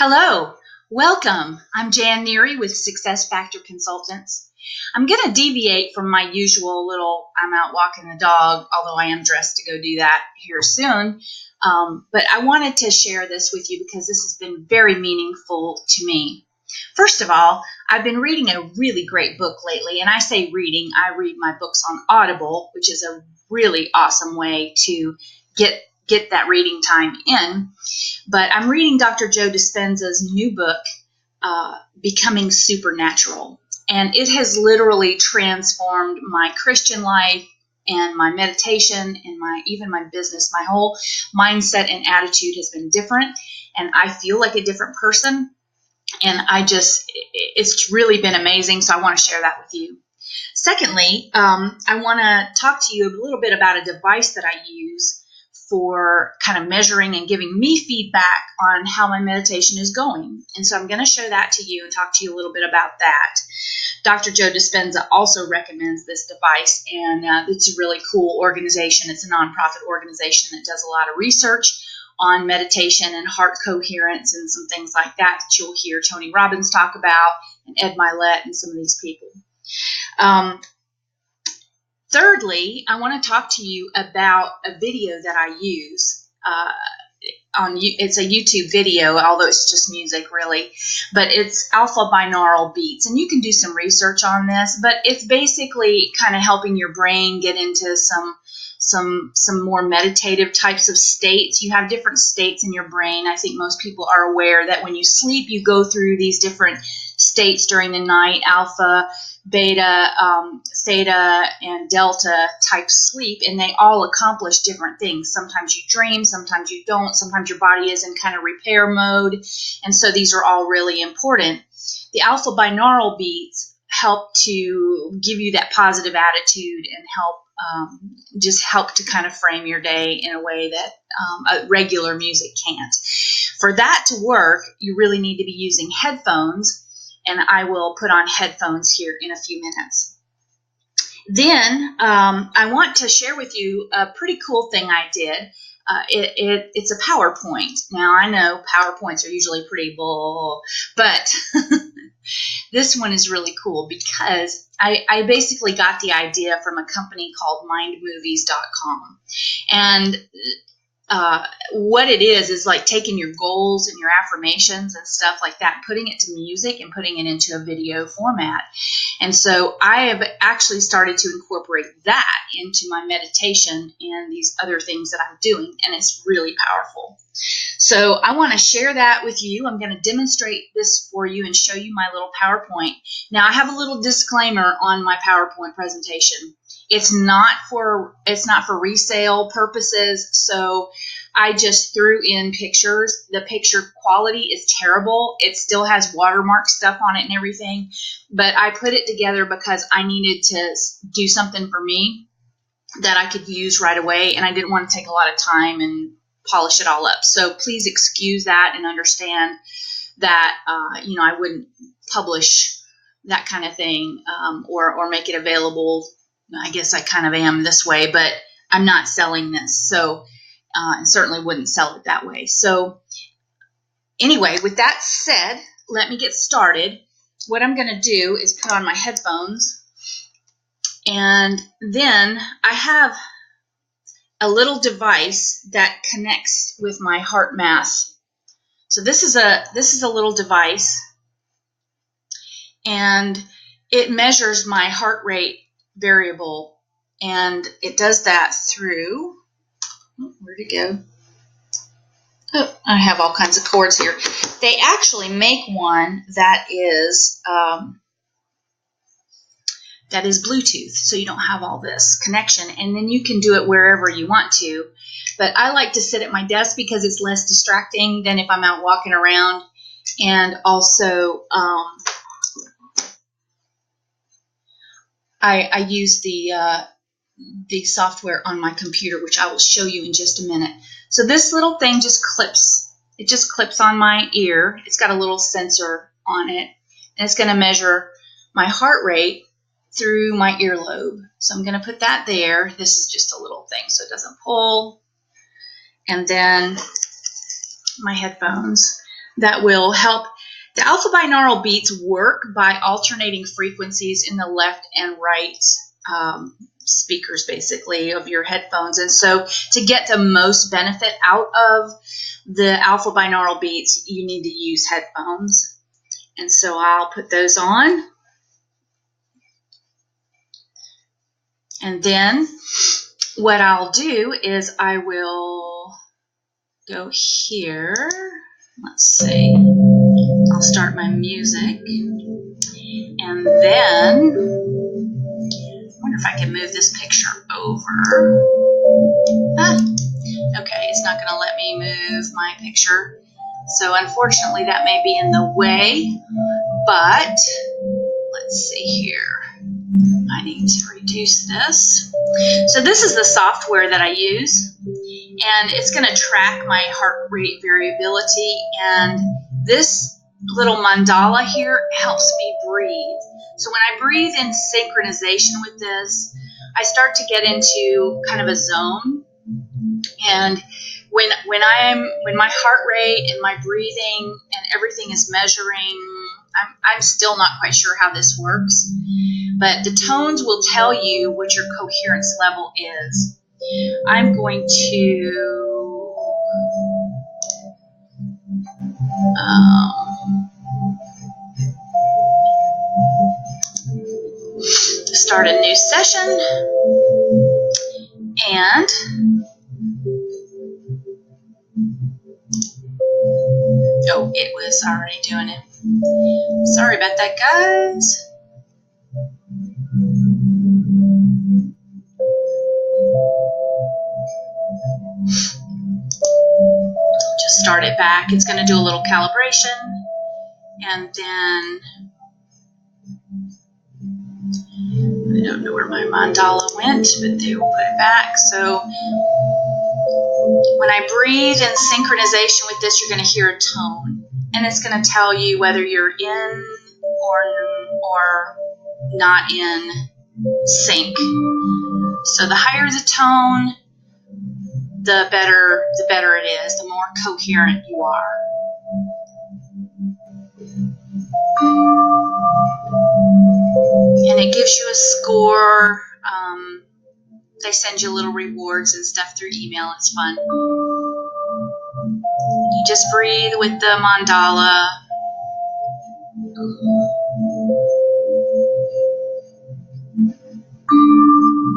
Hello, welcome. I'm Jan Neary with Success Factor Consultants. I'm going to deviate from my usual little I'm out walking the dog, although I am dressed to go do that here soon. But I wanted to share this with you because this has been very meaningful to me. First of all, I've been reading a really great book lately, and I say reading, I read my books on Audible, which is a really awesome way to get that reading time in. But I'm reading Dr. Joe Dispenza's new book, Becoming Supernatural. And it has literally transformed my Christian life and my meditation and even my business. My whole mindset and attitude has been different. And I feel like a different person. And it's really been amazing. So I want to share that with you. Secondly, I want to talk to you a little bit about a device that I use for kind of measuring and giving me feedback on how my meditation is going. And so I'm going to show that to you and talk to you a little bit about that. Dr. Joe Dispenza also recommends this device, and it's a really cool organization. It's a nonprofit organization that does a lot of research on meditation and heart coherence and some things like that you'll hear Tony Robbins talk about, and Ed Milet and some of these people. Thirdly, I want to talk to you about a video that I use. It's a YouTube video, although it's just music really, but it's alpha binaural beats, and you can do some research on this, but it's basically kind of helping your brain get into some more meditative types of states. You have different states in your brain. I think most people are aware that when you sleep, you go through these different states during the night: alpha, beta, theta, and delta type sleep, and they all accomplish different things. Sometimes you dream, sometimes you don't, sometimes your body is in kind of repair mode, and so these are all really important. The alpha binaural beats help to give you that positive attitude and help to kind of frame your day in a way that regular music can't. For that to work, you really need to be using headphones, and I will put on headphones here in a few minutes. Then I want to share with you a pretty cool thing I did. It's a PowerPoint. Now, I know PowerPoints are usually pretty bull, but this one is really cool because I basically got the idea from a company called mindmovies.com. And what it is like taking your goals and your affirmations and stuff like that, putting it to music and putting it into a video format. And so I have actually started to incorporate that into my meditation and these other things that I'm doing, and it's really powerful. So I want to share that with you. I'm going to demonstrate this for you and show you my little PowerPoint. Now, I have a little disclaimer on my PowerPoint presentation. It's not for resale purposes, so I just threw in pictures. The picture quality is terrible. It still has watermark stuff on it and everything, but I put it together because I needed to do something for me that I could use right away, and I didn't want to take a lot of time and polish it all up. So please excuse that and understand that I wouldn't publish that kind of thing or make it available. I guess I kind of am this way, but I'm not selling this, so I certainly wouldn't sell it that way. So anyway, with that said, let me get started. What I'm going to do is put on my headphones, and then I have a little device that connects with my heart math. So this is a little device, and it measures my heart rate variable, and it does that through, where'd it go? Oh, I have all kinds of cords here. They actually make one that is Bluetooth, so you don't have all this connection, and then you can do it wherever you want to. But I like to sit at my desk because it's less distracting than if I'm out walking around, and also I use the software on my computer, which I will show you in just a minute. So this little thing just clips. It just clips on my ear. It's got a little sensor on it, and it's going to measure my heart rate through my earlobe. So I'm going to put that there. This is just a little thing so it doesn't pull. And then my headphones. that will help. The alpha binaural beats work by alternating frequencies in the left and right speakers, basically, of your headphones. And so to get the most benefit out of the alpha binaural beats, you need to use headphones. And so I'll put those on. And then what I'll do is I will go here. Let's see. I'll start my music. And then, I wonder if I can move this picture over. Okay, it's not going to let me move my picture. So unfortunately, that may be in the way. But let's see here. I need to reduce this. So this is the software that I use, and it's going to track my heart rate variability, and this little mandala here helps me breathe. So when I breathe in synchronization with this, I start to get into kind of a zone, and when my heart rate and my breathing and everything is measuring, I'm still not quite sure how this works, but the tones will tell you what your coherence level is. I'm going to start a new session, and oh, it was already doing it. Sorry about that, guys. Just start it back. It's going to do a little calibration, and then I don't know where my mandala went, but they will put it back. So when I breathe in synchronization with this, you're going to hear a tone, and it's going to tell you whether you're in or not in sync. So the higher the tone, the better it is, the more coherent you are. And it gives you a score. They send you little rewards and stuff through email. It's fun. You just breathe with the mandala.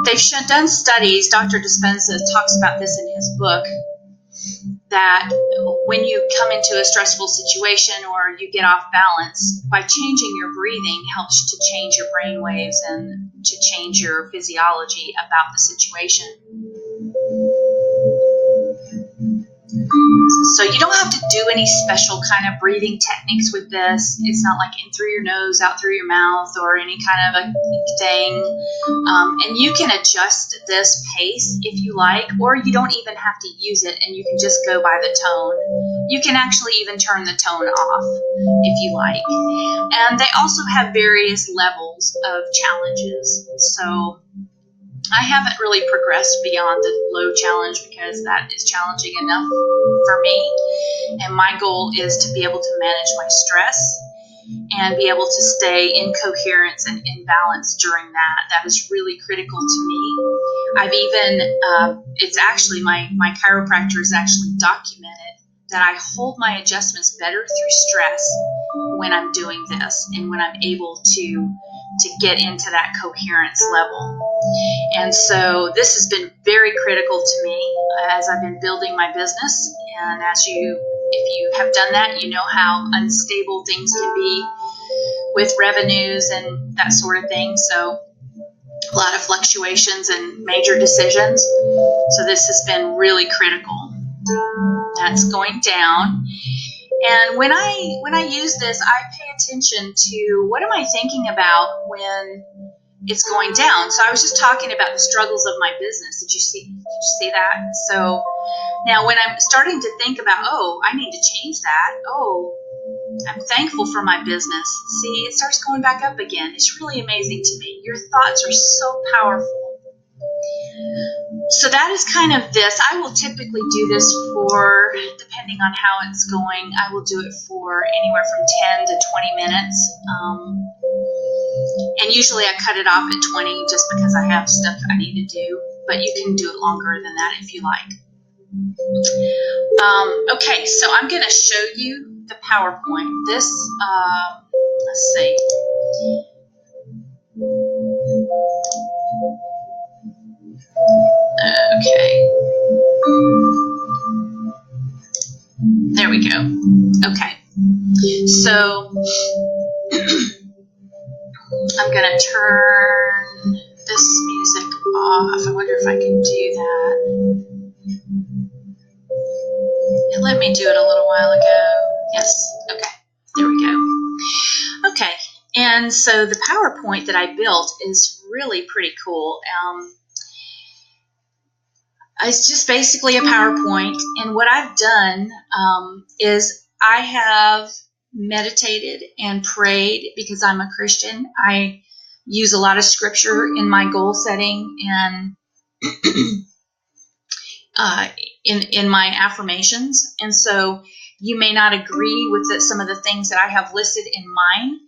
They've done studies. Dr. Dispenza talks about this in his book, that when you come into a stressful situation or you get off balance, by changing your breathing helps to change your brain waves and to change your physiology about the situation. So you don't have to do any special kind of breathing techniques with this. It's not like in through your nose, out through your mouth, or any kind of a thing. And you can adjust this pace if you like, or you don't even have to use it, and you can just go by the tone. You can actually even turn the tone off if you like. And they also have various levels of challenges. So I haven't really progressed beyond the low challenge because that is challenging enough for me. And my goal is to be able to manage my stress and be able to stay in coherence and in balance during that. That is really critical to me. I've even, it's actually, my chiropractor has actually documented that I hold my adjustments better through stress when I'm doing this and when I'm able to get into that coherence level. And so this has been very critical to me as I've been building my business. And if you have done that, you know how unstable things can be with revenues and that sort of thing. So a lot of fluctuations and major decisions. So this has been really critical. That's going down. And when I use this, I pay attention to what am I thinking about when it's going down. So I was just talking about the struggles of my business. Did you see that? So now when I'm starting to think about, oh, I need to change that. Oh, I'm thankful for my business. See, it starts going back up again. It's really amazing to me. Your thoughts are so powerful. So that is kind of this. I will typically do this for, depending on how it's going, I will do it for anywhere from 10 to 20 minutes. And usually I cut it off at 20 just because I have stuff I need to do. But you can do it longer than that if you like. Okay, so I'm going to show you the PowerPoint. This, let's see. Okay. There we go. Okay. So I'm going to turn this music off. I wonder if I can do that. It let me do it a little while ago. Yes. Okay. There we go. Okay. And so the PowerPoint that I built is really pretty cool. It's just basically a PowerPoint. And what I've done is I have meditated and prayed because I'm a Christian. I use a lot of scripture in my goal setting and in my affirmations. And so you may not agree with some of the things that I have listed in mine,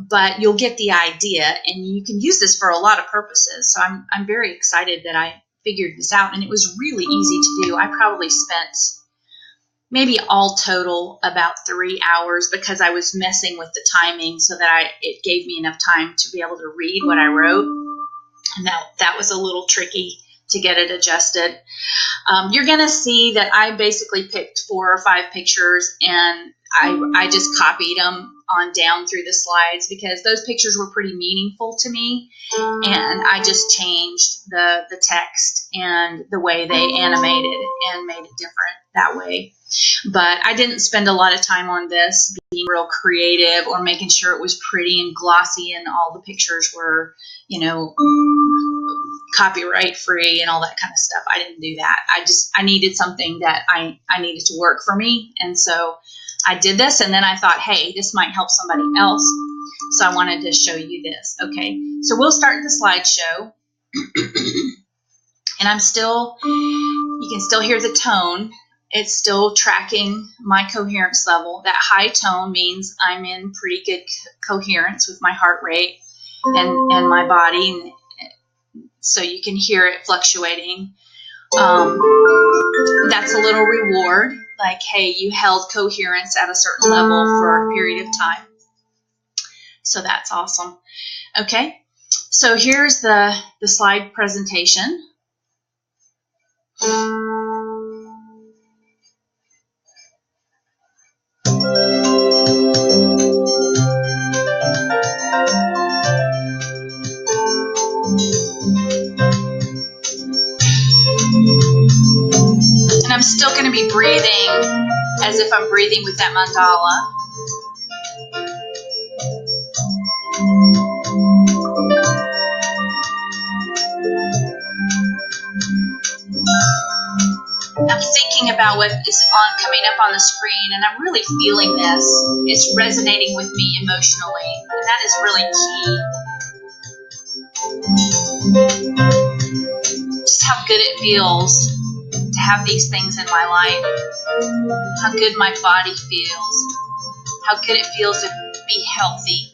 but you'll get the idea, and you can use this for a lot of purposes. So I'm very excited that I figured this out, and it was really easy to do. I probably spent maybe all total about 3 hours because I was messing with the timing so that it gave me enough time to be able to read what I wrote. And that was a little tricky to get it adjusted. You're going to see that I basically picked 4 or 5 pictures, and I just copied them on down through the slides because those pictures were pretty meaningful to me, and I just changed the text and the way they animated and made it different that way. But I didn't spend a lot of time on this being real creative or making sure it was pretty and glossy and all the pictures were, copyright free and all that kind of stuff. I didn't do that. I needed something that I needed to work for me. And so I did this, and then I thought, hey, this might help somebody else. So I wanted to show you this. Okay, so we'll start the slideshow. And you can still hear the tone. It's still tracking my coherence level. That high tone means I'm in pretty good coherence with my heart rate and my body. So you can hear it fluctuating. That's a little reward, like, hey, you held coherence at a certain level for a period of time. So that's awesome. Okay, so here's the slide presentation. And I'm still going to be breathing as if I'm breathing with that mandala. I'm thinking about what is coming up on the screen, and I'm really feeling this. It's resonating with me emotionally, and that is really key. Just how good it feels to have these things in my life, how good my body feels, how good it feels to be healthy.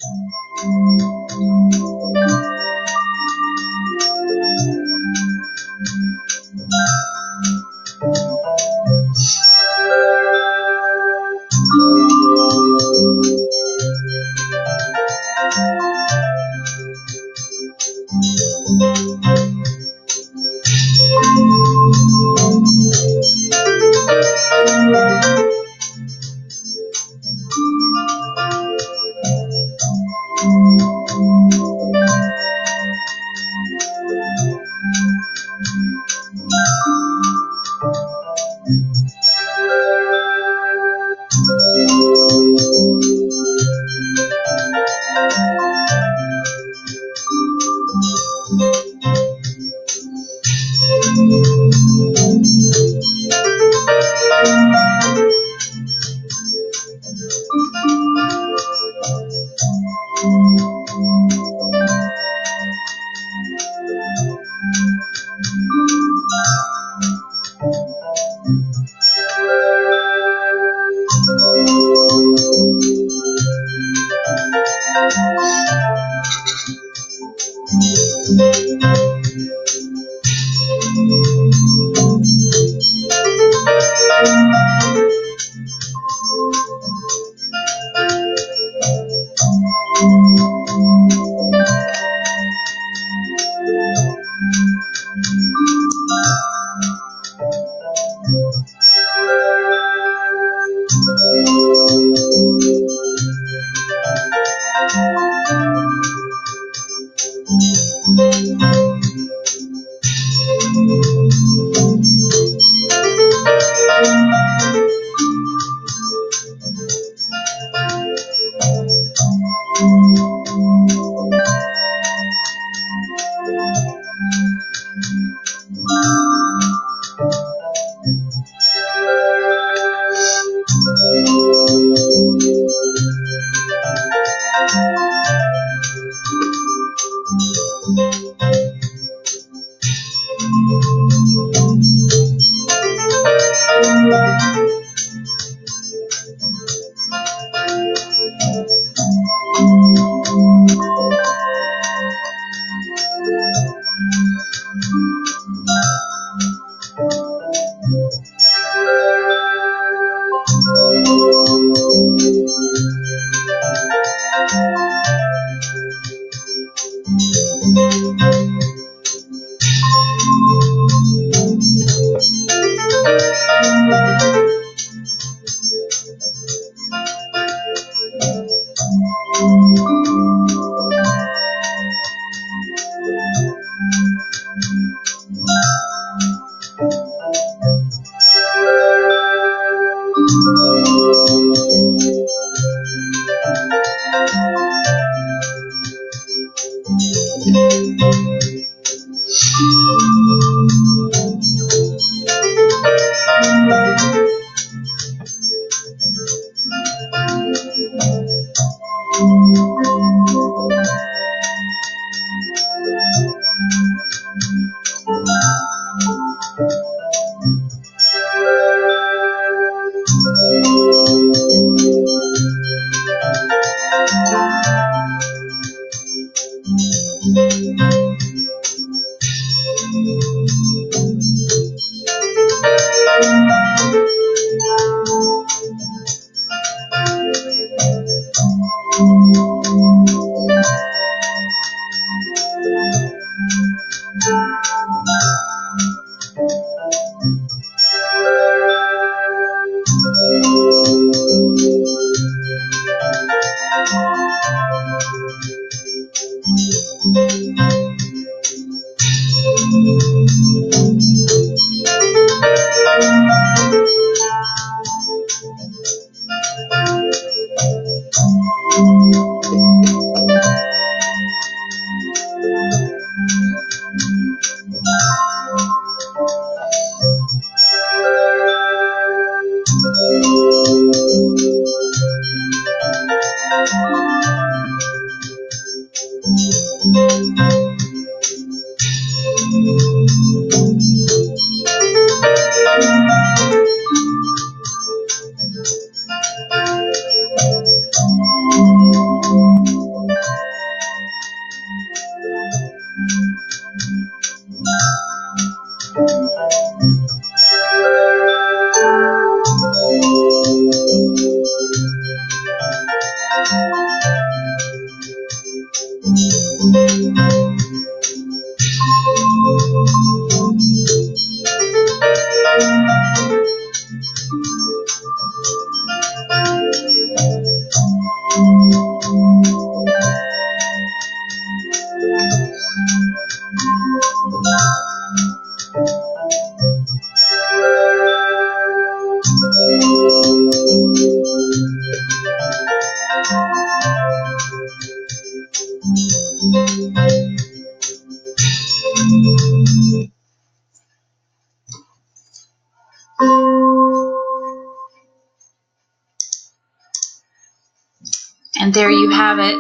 And there you have it.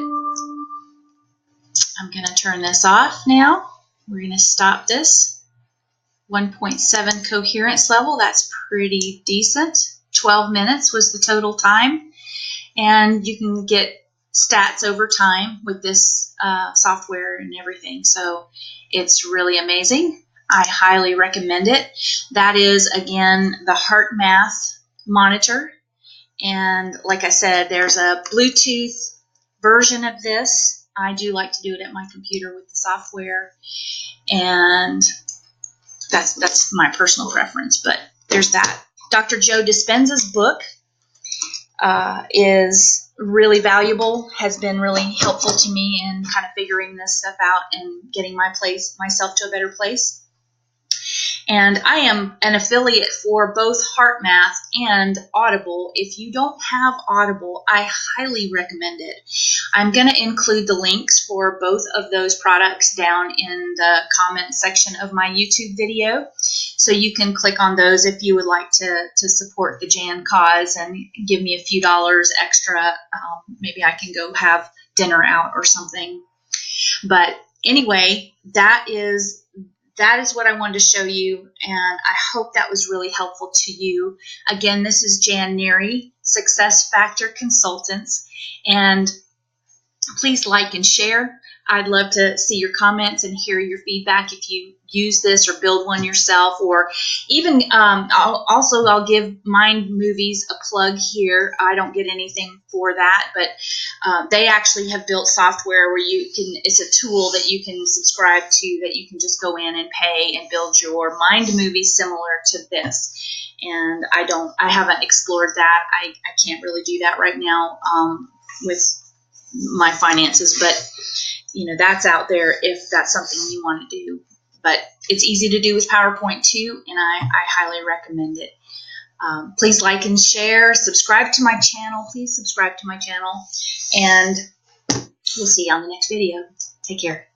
I'm going to turn this off now. We're going to stop this. 1.7 coherence level. That's pretty decent. 12 minutes was the total time. And you can get stats over time with this software and everything. So it's really amazing. I highly recommend it. That is, again, the HeartMath monitor. And like I said, there's a Bluetooth version of this. I do like to do it at my computer with the software. And that's my personal preference. But there's that. Dr. Joe Dispenza's book is really valuable, has been really helpful to me in kind of figuring this stuff out and getting myself to a better place. And I am an affiliate for both HeartMath and Audible. If you don't have Audible, I highly recommend it. I'm going to include the links for both of those products down in the comment section of my YouTube video. So you can click on those if you would like to support the Jan cause and give me a few dollars extra. Maybe I can go have dinner out or something. But anyway, that is what I wanted to show you, and I hope that was really helpful to you. Again, this is Jan Neary, Success Factor Consultants, and please like and share. I'd love to see your comments and hear your feedback if you use this or build one yourself, or even I'll give Mind Movies a plug here. I don't get anything for that, but they actually have built software where it's a tool that you can subscribe to, that you can just go in and pay and build your Mind movie similar to this. And I haven't explored that. I can't really do that right now with my finances, but that's out there if that's something you want to do. But it's easy to do with PowerPoint too, and I highly recommend it. Please like and share. Subscribe to my channel. Please subscribe to my channel, and we'll see you on the next video. Take care.